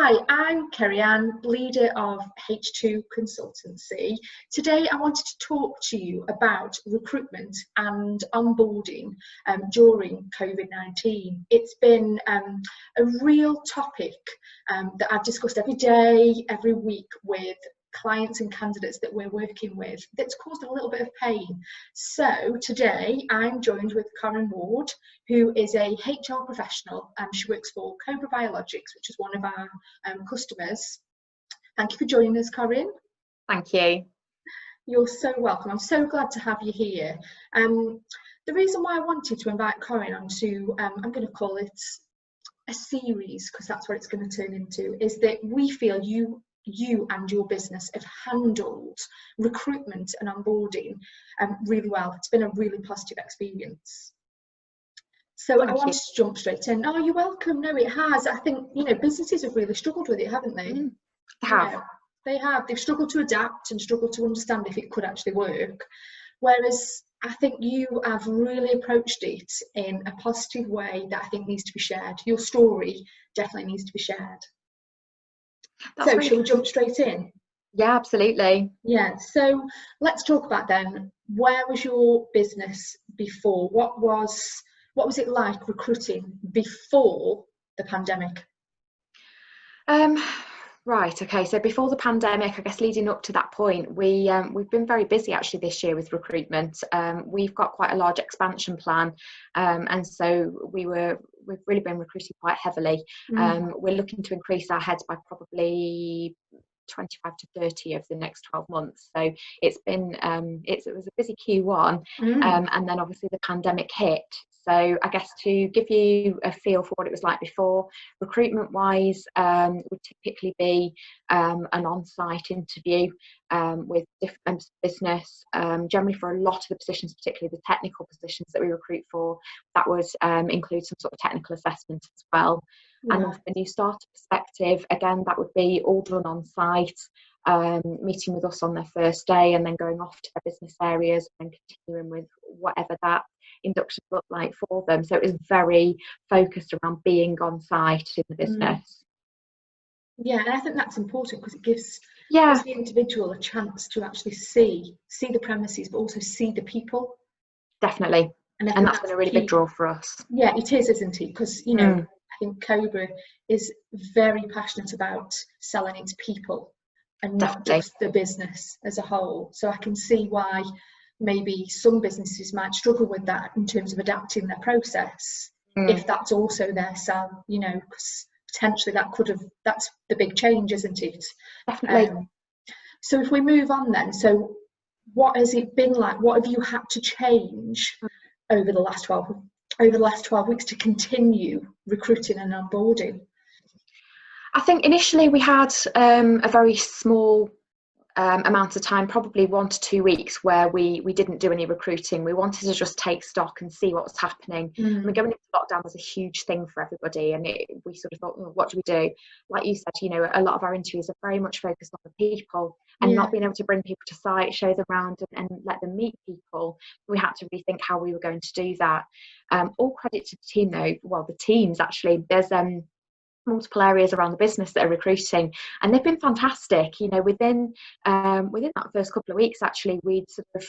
Hi, I'm Corrine, leader of H2 Consultancy. Today I wanted to talk to you about recruitment and onboarding during Covid-19. It's been a real topic that I've discussed every day, every week with clients and candidates that we're working with that's caused a little bit of pain. So today I'm joined with Corrine Ward, who is a HR professional, and she works for Cobra Biologics, which is one of our customers. Thank you for joining us, Corrine. Thank you. You're so welcome. I'm so glad to have you here. The reason why I wanted to invite Corrine onto, I'm going to call it a series, because that's what it's going to turn into, is that we feel you and your business have handled recruitment and onboarding really well. It's been a really positive experience. So I wanted to jump straight in. Oh, you're welcome. No, it has. I think, businesses have really struggled with it, haven't they? They have. They have. They've struggled to adapt and struggled to understand if it could actually work. Whereas I think you have really approached it in a positive way that I think needs to be shared. Your story definitely needs to be shared. So shall we jump straight in? Yeah, absolutely. Yeah, so let's talk about then, where was your business before? What was it like recruiting before the pandemic? Right, okay, so before the pandemic, I guess leading up to that point, we've been very busy actually this year with recruitment. We've got quite a large expansion plan, and so we've really been recruiting quite heavily. We're looking to increase our heads by probably 25 to 30 over the next 12 months. So it's been it was a busy Q1, and then obviously the pandemic hit. So I guess to give you a feel for what it was like before, recruitment wise, would typically be an on-site interview with different members of business. Generally for a lot of the positions, particularly the technical positions that we recruit for, that would include some sort of technical assessment as well. Yeah. And from a new starter perspective, again, that would be all done on site, meeting with us on their first day and then going off to their business areas and continuing with whatever that induction looked like for them. So it was very focused around being on site in the business. Yeah, and I think that's important because it gives the individual a chance to actually see the premises, but also see the people. Definitely. And that's been a really big draw for us. Yeah, it is, isn't it? Because, I think Cobra is very passionate about selling into people and not just the business as a whole. So I can see why maybe some businesses might struggle with that in terms of adapting their process, if that's also their sell, because potentially that's the big change, isn't it? Definitely. So if we move on then, so what has it been like? What have you had to change over the last 12 weeks to continue recruiting and onboarding? I think initially we had a very small amount of time, probably 1 to 2 weeks, where we didn't do any recruiting. We wanted to just take stock and see what was happening. I mean, going into lockdown was a huge thing for everybody, and we sort of thought, what do we do? Like you said, a lot of our interviews are very much focused on the people and not being able to bring people to site, show them around and let them meet people. We had to rethink how we were going to do that. All credit to the team though, well, the teams actually. There's multiple areas around the business that are recruiting, and they've been fantastic. Within that first couple of weeks, actually, we'd sort of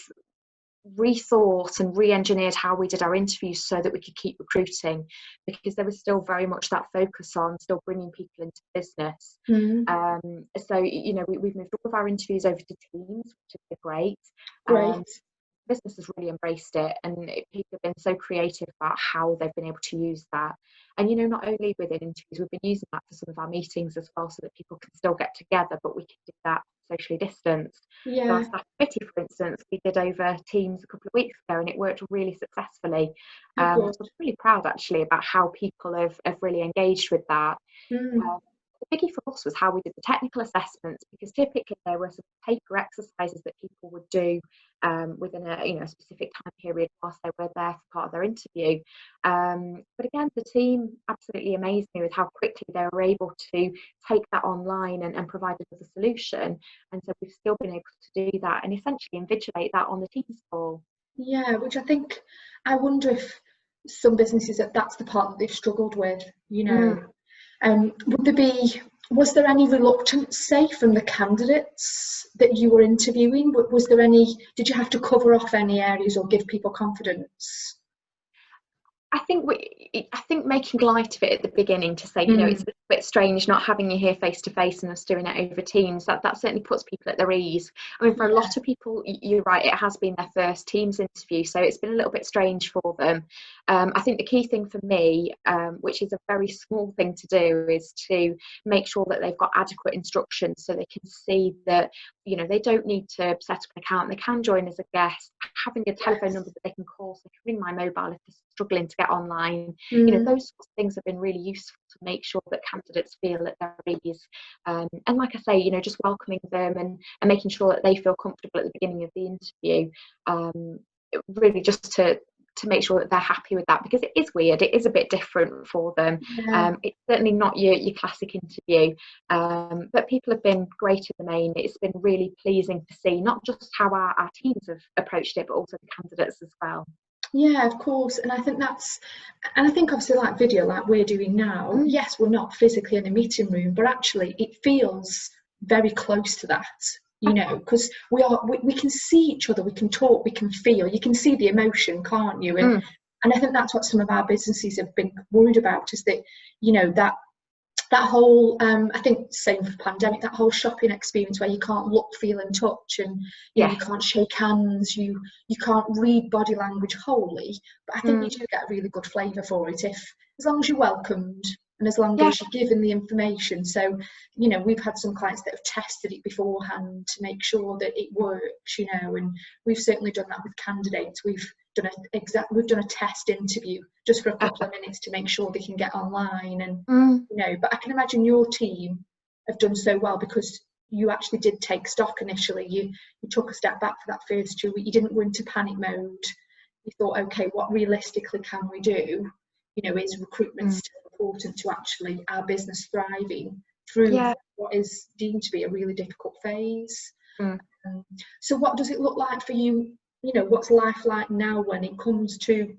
rethought and re-engineered how we did our interviews so that we could keep recruiting, because there was still very much that focus on still bringing people into business. So we've moved all of our interviews over to Teams, which has been great. Business has really embraced it, and people have been so creative about how they've been able to use that. And not only within interviews, we've been using that for some of our meetings as well, so that people can still get together, but we can do that socially distanced. So our staff committee, for instance, we did over Teams a couple of weeks ago, and it worked really successfully. So I'm really proud actually about how people have really engaged with that. The biggie for us was how we did the technical assessments, because typically there were some paper exercises that people would do within a specific time period whilst they were there for part of their interview. But again, the team absolutely amazed me with how quickly they were able to take that online and provide us with a solution. And so we've still been able to do that and essentially invigilate that on the Teams call. Yeah, which I wonder if some businesses, that's the part that they've struggled with, would Was there any reluctance, say, from the candidates that you were interviewing? Was there any, did you have to cover off any areas or give people confidence? I think making light of it at the beginning to say, you know, it's a bit strange not having you here face to face and us doing it over Teams. That certainly puts people at their ease. I mean, for a lot of people, you're right, it has been their first Teams interview, so it's been a little bit strange for them. I think the key thing for me, which is a very small thing to do, is to make sure that they've got adequate instructions so they can see that, you know, they don't need to set up an account. They can join as a guest, having a telephone number that they can call, so they can ring my mobile if they're struggling to get online. You know, those sorts of things have been really useful to make sure that candidates feel at their ease. And like I say, you know, just welcoming them and making sure that they feel comfortable at the beginning of the interview, really just to make sure that they're happy with that, because it is weird, it is a bit different for them. It's certainly not your classic interview, but people have been great in the main. It's been really pleasing to see not just how our teams have approached it, but also the candidates as well. Yeah, of course. And I think obviously like video like we're doing now, yes, we're not physically in a meeting room, but actually it feels very close to that, you know, because we can see each other, we can talk, we can feel, you can see the emotion, can't you? And I think that's what some of our businesses have been worried about, is that, you know, that whole I think same for pandemic, that whole shopping experience where you can't look, feel and touch, and you know, you can't shake hands, you can't read body language wholly, but I think you do get a really good flavour for it as long as you're welcomed and as long as you're given the information. So, you know, we've had some clients that have tested it beforehand to make sure that it works, you know, and we've certainly done that with candidates. We've done a test interview just for a couple of minutes to make sure they can get online, and you know, but I can imagine your team have done so well because you actually did take stock initially. You took a step back for that first 2 weeks. You didn't go into panic mode. You thought, okay, what realistically can we do? You know, is recruitment still important to actually our business thriving through what is deemed to be a really difficult phase? So what does it look like for you? You know, what's life like now when it comes to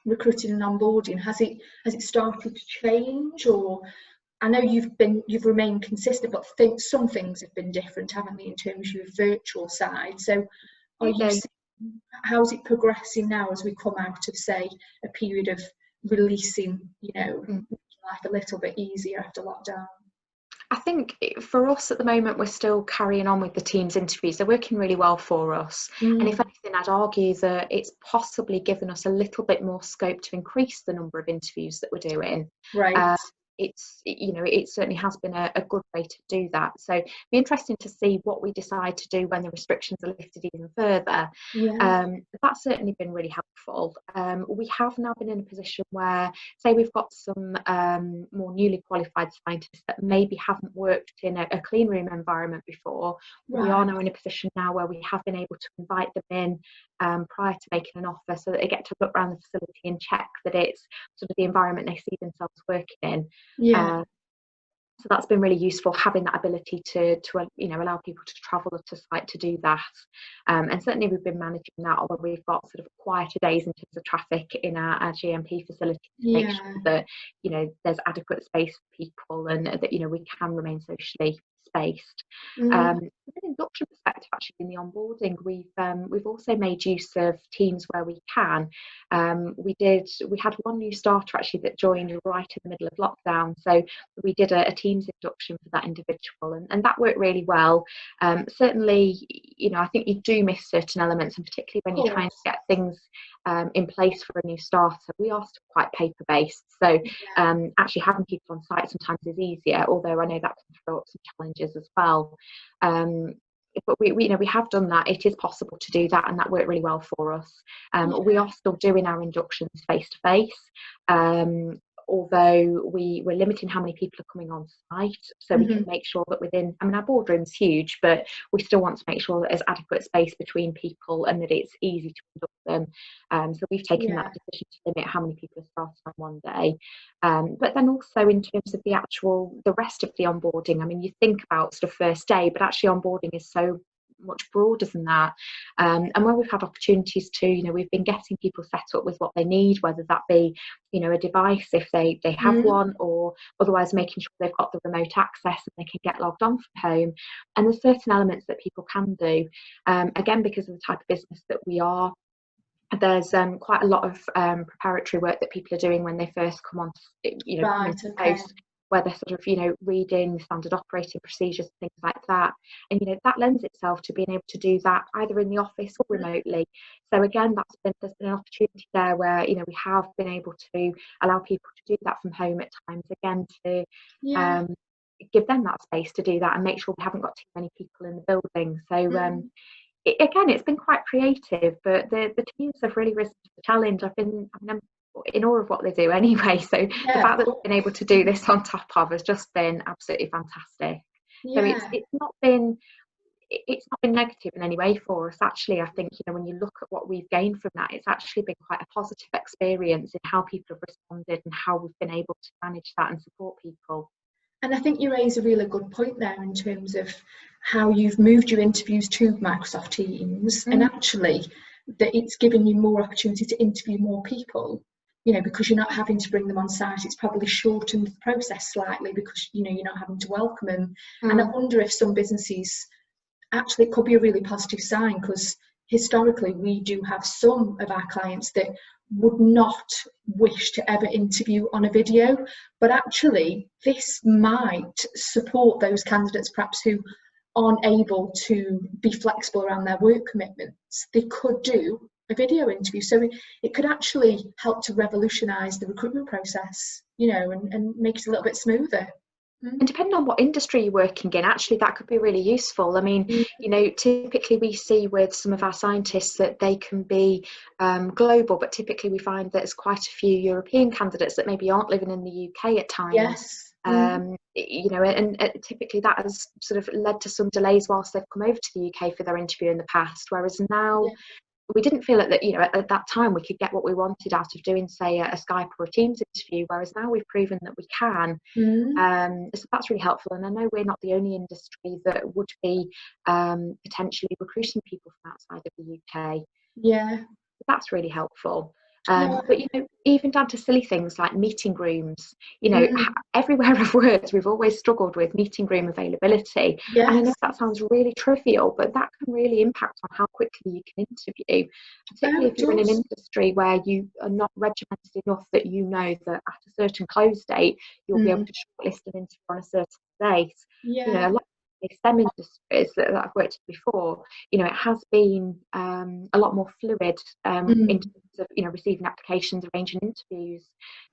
recruiting and onboarding? Has it started to change? Or I know you've remained consistent, but some things have been different, haven't they, in terms of your virtual side? So are you seeing, how's it progressing now as we come out of, say, a period of releasing, you know, making life a little bit easier after lockdown? I think for us at the moment, we're still carrying on with the Teams interviews. They're working really well for us. And if anything, I'd argue that it's possibly given us a little bit more scope to increase the number of interviews that we're doing. Right. You know, it certainly has been a good way to do that. So it'd be interesting to see what we decide to do when the restrictions are lifted even further. That's certainly been really helpful. We have now been in a position where, say, we've got some more newly qualified scientists that maybe haven't worked in a clean room environment before. We are now in a position now where we have been able to invite them in prior to making an offer, so that they get to look around the facility and check that it's sort of the environment they see themselves working in. So that's been really useful, having that ability to you know, allow people to travel to site to do that. And certainly we've been managing that, although we've got sort of quieter days in terms of traffic in our GMP facility to make sure that, you know, there's adequate space for people and that, you know, we can remain socially spaced. From an induction perspective, actually, in the onboarding, we've also made use of Teams where we can. We had one new starter actually that joined right in the middle of lockdown, so we did a Teams induction for that individual, and that worked really well. Certainly, you know, I think you do miss certain elements, and particularly when you're trying to get things in place for a new starter. We are still quite paper based, so actually having people on site sometimes is easier, although I know that can throw up some challenges as well. But we you know, we have done that. It is possible to do that, and that worked really well for us. We are still doing our inductions face to face, although we're limiting how many people are coming on site, so we can make sure that within, I mean, our boardroom's huge, but we still want to make sure that there's adequate space between people and that it's easy to conduct them. So we've taken that decision to limit how many people are starting on one day. But then also in terms of the rest of the onboarding, I mean, you think about sort of first day, but actually onboarding is so much broader than that. And where we've had opportunities to, you know, we've been getting people set up with what they need, whether that be, you know, a device if they have one, or otherwise making sure they've got the remote access and they can get logged on from home. And there's certain elements that people can do, again, because of the type of business that we are. There's quite a lot of preparatory work that people are doing when they first come on, you know, come into post, where they're sort of, you know, reading standard operating procedures, things like that. And, you know, that lends itself to being able to do that either in the office or remotely. So again, there's been an opportunity there where, you know, we have been able to allow people to do that from home at times, again, to give them that space to do that and make sure we haven't got too many people in the building. So again, it's been quite creative, but the teams have really risen to the challenge. I'm in awe of what they do anyway. So the fact that we've been able to do this on top of has just been absolutely fantastic. So it's not been negative in any way for us. Actually, I think, you know, when you look at what we've gained from that, it's actually been quite a positive experience in how people have responded and how we've been able to manage that and support people. And I think you raise a really good point there in terms of how you've moved your interviews to Microsoft Teams, and actually that it's given you more opportunity to interview more people, you know, because you're not having to bring them on site. It's probably shortened the process slightly because, you know, you're not having to welcome them. And I wonder if some businesses, actually, it could be a really positive sign, because historically we do have some of our clients that would not wish to ever interview on a video, but actually this might support those candidates perhaps who aren't able to be flexible around their work commitments. They could do a video interview, so it could actually help to revolutionise the recruitment process, you know, and make it a little bit smoother. And depending on what industry you're working in, actually that could be really useful. I mean, you know, typically we see with some of our scientists that they can be global, but typically we find that there's quite a few European candidates that maybe aren't living in the UK at times. You know, and typically that has sort of led to some delays whilst they've come over to the UK for their interview in the past, whereas now we didn't feel that, you know, at that time we could get what we wanted out of doing, say, a Skype or a Teams interview, whereas now we've proven that we can. So that's really helpful. And I know we're not the only industry that would be potentially recruiting people from outside of the UK. That's really helpful. But, you know, even down to silly things like meeting rooms, you know, everywhere I've worked, we've always struggled with meeting room availability. And I know that sounds really trivial, but that can really impact on how quickly you can interview, particularly if you're in an industry where you are not regimented enough that you know that at a certain close date, you'll be able to shortlist an interview on a certain date. You know, a lot of STEM industries that I've worked in before, you know, it has been a lot more fluid in terms of, you know, receiving applications, arranging interviews.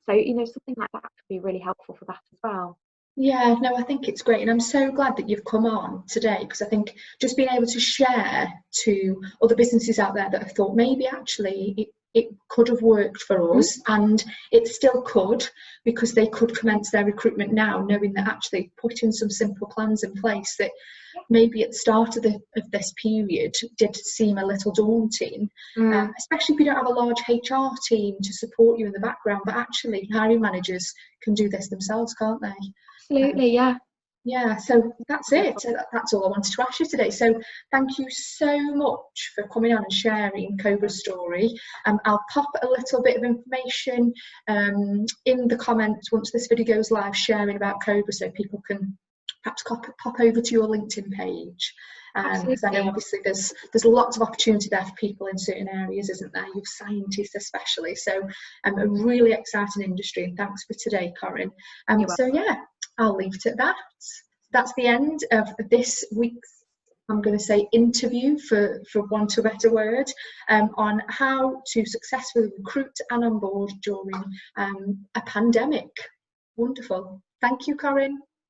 So, you know, something like that could be really helpful for that as well. Yeah, no, I think it's great, and I'm so glad that you've come on today, because I think just being able to share to other businesses out there that have thought maybe actually it could have worked for us, and it still could, because they could commence their recruitment now knowing that actually putting some simple plans in place that maybe at the start of this period did seem a little daunting, especially if you don't have a large HR team to support you in the background, but actually hiring managers can do this themselves, can't they? Absolutely, yeah, so that's it. That's all I wanted to ask you today. So thank you so much for coming on and sharing Cobra's story. I'll pop a little bit of information in the comments once this video goes live, sharing about Cobra, so people can perhaps pop over to your LinkedIn page. Because I know obviously there's lots of opportunity there for people in certain areas, isn't there? You've scientists especially. So a really exciting industry, and thanks for today, Corrine. So yeah, I'll leave it at that. That's the end of this week's, I'm going to say, interview, for want of a better word, on how to successfully recruit and onboard during a pandemic. Wonderful. Thank you, Corrine.